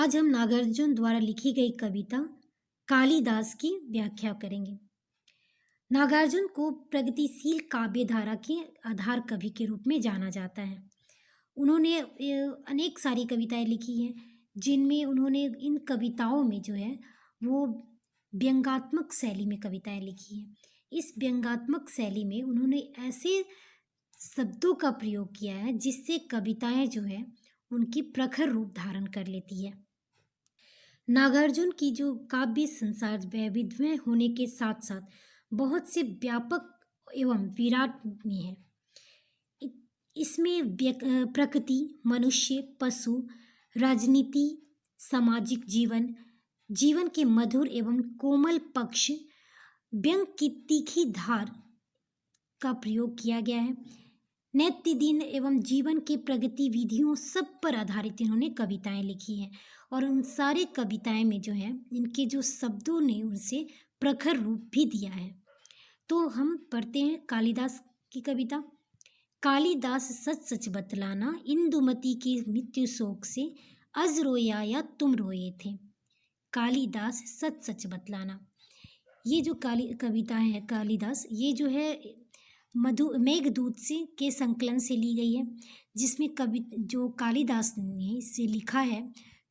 आज हम नागार्जुन द्वारा लिखी गई कविता कालिदास की व्याख्या करेंगे। नागार्जुन को प्रगतिशील काव्य धारा के आधार कवि के रूप में जाना जाता है। उन्होंने अनेक सारी कविताएं लिखी हैं, जिनमें उन्होंने इन कविताओं में जो है वो व्यंग्यात्मक शैली में कविताएं लिखी हैं। इस व्यंग्यात्मक शैली में उन्होंने ऐसे शब्दों का प्रयोग किया है जिससे कविताएं जो है उनकी प्रखर रूप धारण कर लेती है। नागार्जुन की जो काव्य संसार वैविध्यमय होने के साथ साथ बहुत से व्यापक एवं विराट में है। इ- इसमें प्रकृति, मनुष्य, पशु, राजनीति, सामाजिक जीवन, जीवन के मधुर एवं कोमल पक्ष, व्यंग की तीखी धार का प्रयोग किया गया है। नित्य दिन एवं जीवन के प्रगति विधियों सब पर आधारित इन्होंने कविताएं लिखी हैं और उन सारे कविताएं में जो है इनके जो शब्दों ने उनसे प्रखर रूप भी दिया है। तो हम पढ़ते हैं कालिदास की कविता। कालिदास सच सच बतलाना, इंदुमती की मृत्यु शोक से अज रोया या तुम रोए थे। कालिदास सच सच बतलाना, ये जो कविता है कालिदास, ये जो है मेघदूत से के संकलन से ली गई है, जिसमें कवि जो कालिदास ने इसे लिखा है।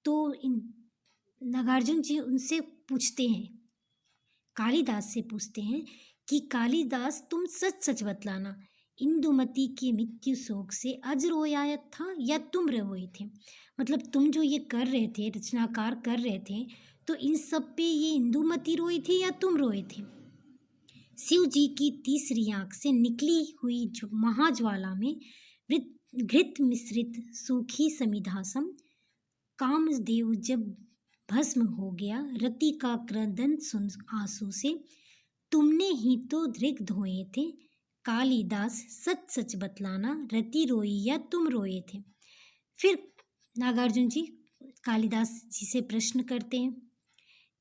तो नागार्जुन जी उनसे पूछते हैं, कालिदास से पूछते हैं कि कालिदास तुम सच सच बतलाना, इंदुमती की मृत्यु शोक से अज रोया था या तुम रोए थे। मतलब तुम जो ये कर रहे थे, रचनाकार कर रहे थे, तो इन सब पे ये इंदुमती रोई थी या तुम रोए थे। शिव जी की तीसरी आंख से निकली हुई महाज्वाला में घृत मिश्रित सूखी समिधासम, कामदेव जब भस्म हो गया रति का क्रंदन सुन आंसू से, तुमने ही तो दृग धोए थे। कालिदास सच सच बतलाना, रति रोई या तुम रोए थे। फिर नागार्जुन जी कालिदास जी से प्रश्न करते हैं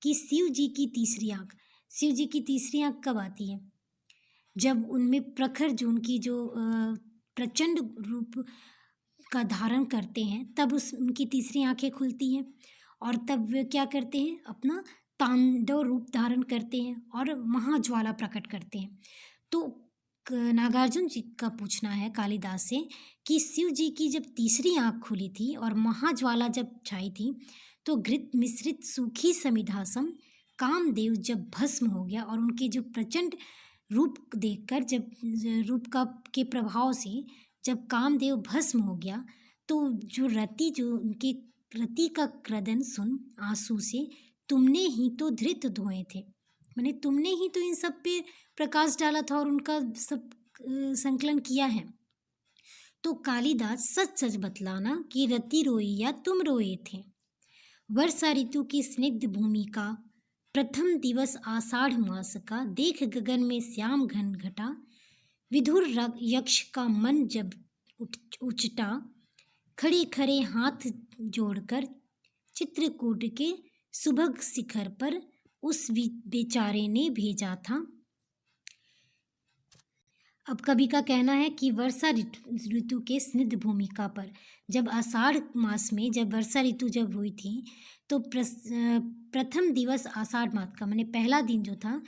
कि शिव जी की तीसरी आंख, शिव जी की तीसरी आंख कब आती है? जब उनमें प्रखर जो उनकी जो प्रचंड रूप का धारण करते हैं, तब उनकी तीसरी आंखें खुलती हैं और तब वे क्या करते हैं, अपना तांडव रूप धारण करते हैं और महाज्वाला प्रकट करते हैं। तो नागार्जुन जी का पूछना है कालिदास से कि शिव जी की जब तीसरी आंख खुली थी और महाज्वाला जब छाई थी, तो घृत मिश्रित सूखी समिधासम, कामदेव जब भस्म हो गया और उनके जो प्रचंड रूप देखकर, जब रूप का के प्रभाव से जब कामदेव भस्म हो गया, तो जो रति जो उनके रति का क्रदन सुन आंसू से, तुमने ही तो धृत धोए थे। माने तुमने ही तो इन सब पे प्रकाश डाला था और उनका सब संकलन किया है। तो कालिदास सच सच बतलाना कि रति रोई या तुम रोए थे। वर्षा ऋतु की स्निग्ध भूमि का प्रथम दिवस आषाढ़ मास का, देख गगन में श्याम घन घटा, विधुर यक्ष का मन जब उचटा, खड़े खड़े हाथ जोड़कर चित्रकूट के सुभग शिखर पर उस बेचारे ने भेजा था। अब कवि का कहना है कि वर्षा ऋतु के स्निग्ध भूमिका पर, जब आषाढ़ मास में जब वर्षा ऋतु जब हुई थी, तो प्रथम दिवस आषाढ़ मास का माने पहला दिन जो था,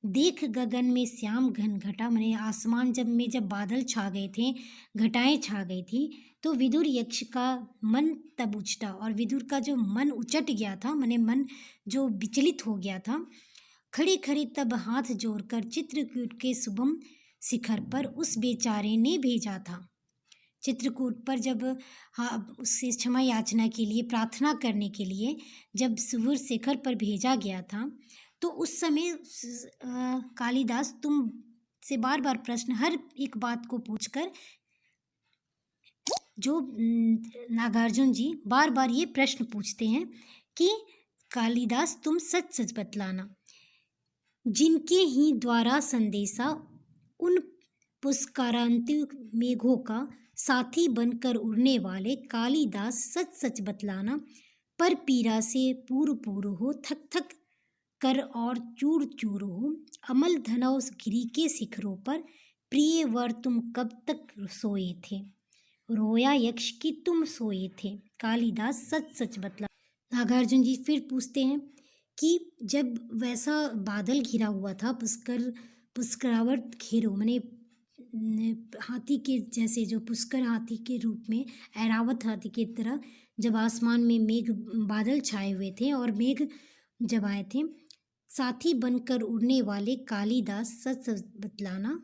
देख गगन में श्याम घन घटा, माने आसमान जब बादल छा गए थे, घटाएं छा गई थी, तो विदुर यक्ष का मन तब उचटा, और विदुर का जो मन उचट गया था, माने मन जो विचलित हो गया था, खड़े खड़े तब हाथ जोड़कर चित्रकूट के शुभम शिखर पर उस बेचारे ने भेजा था। चित्रकूट पर जब उससे क्षमा याचना के लिए, प्रार्थना करने के लिए जब सुभर शिखर पर भेजा गया था, तो उस समय कालिदास तुम से बार बार प्रश्न, हर एक बात को पूछकर, जो नागार्जुन जी बार बार ये प्रश्न पूछते हैं कि कालिदास तुम सच सच बतलाना, जिनके ही द्वारा संदेशा उन पुष्करांति मेघों का साथी बनकर उड़ने वाले कालिदास सच सच बतलाना, पर पीरा से पूर पूर हो, थक थक कर और चूर चूर हो, अमल धनव गिरी के शिखरों पर, प्रिय वर तुम कब तक सोए थे, रोया यक्ष की तुम सोए थे। कालिदास सच सच बतला। नागार्जुन जी फिर पूछते हैं कि जब वैसा बादल घिरा हुआ था, पुष्करावत घेरो माने हाथी के जैसे, जो पुष्कर हाथी के रूप में, ऐरावत हाथी की तरह जब आसमान में मेघ बादल छाए हुए थे और मेघ जब आए थे, साथी बनकर उड़ने वाले कालिदास सच सच बतलाना,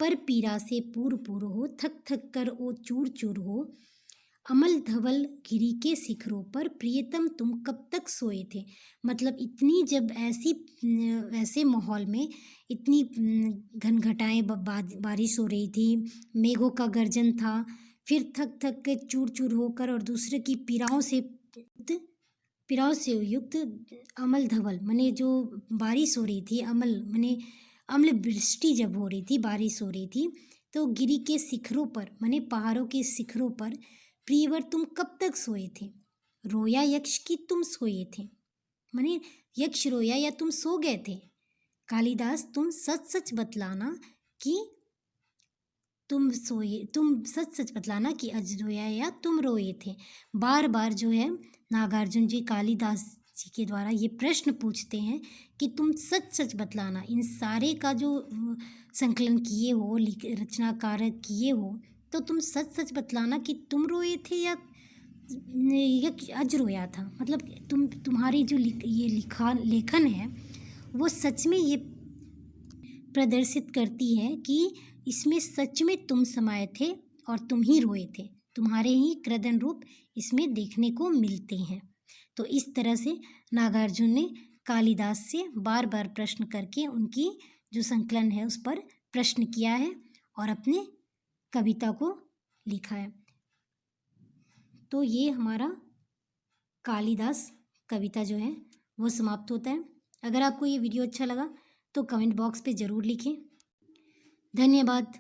पर पीरा से पूर पूर हो, थक थक कर ओ चूर चूर हो, अमल धवल गिरी के शिखरों पर, प्रियतम तुम कब तक सोए थे। मतलब इतनी जब ऐसे माहौल में इतनी घनघटाएं बारिश हो रही थी, मेघों का गर्जन था, फिर थक थक के चूर चूर होकर और दूसरे की पीड़ाओं से युक्त अमल धवल माने जो बारिश हो रही थी, अमल माने अम्ल वृष्टि जब हो रही थी, बारिश हो रही थी, तो गिरी के शिखरों पर माने पहाड़ों के शिखरों पर, प्रियवर तुम कब तक सोए थे। रोया यक्ष की तुम सोए थे, माने यक्ष रोया या तुम सो गए थे। कालिदास तुम सच सच बतलाना कि तुम सच सच बतलाना कि अज रोया या तुम रोए थे। बार बार जो है नागार्जुन जी कालिदास जी के द्वारा ये प्रश्न पूछते हैं कि तुम सच सच बतलाना, इन सारे का जो संकलन किए हो, रचनाकार किए हो, तो तुम सच सच बतलाना कि तुम रोए थे या अज रोया था। मतलब तुम्हारी जो ये लेखन है वो सच में ये प्रदर्शित करती है कि इसमें सच में तुम समाये थे और तुम ही रोए थे, तुम्हारे ही क्रदन रूप इसमें देखने को मिलते हैं। तो इस तरह से नागार्जुन ने कालिदास से बार बार प्रश्न करके उनकी जो संकलन है उस पर प्रश्न किया है और अपने कविता को लिखा है। तो ये हमारा कालिदास कविता जो है वो समाप्त होता है। अगर आपको ये वीडियो अच्छा लगा तो कमेंट बॉक्स पे ज़रूर लिखें। धन्यवाद।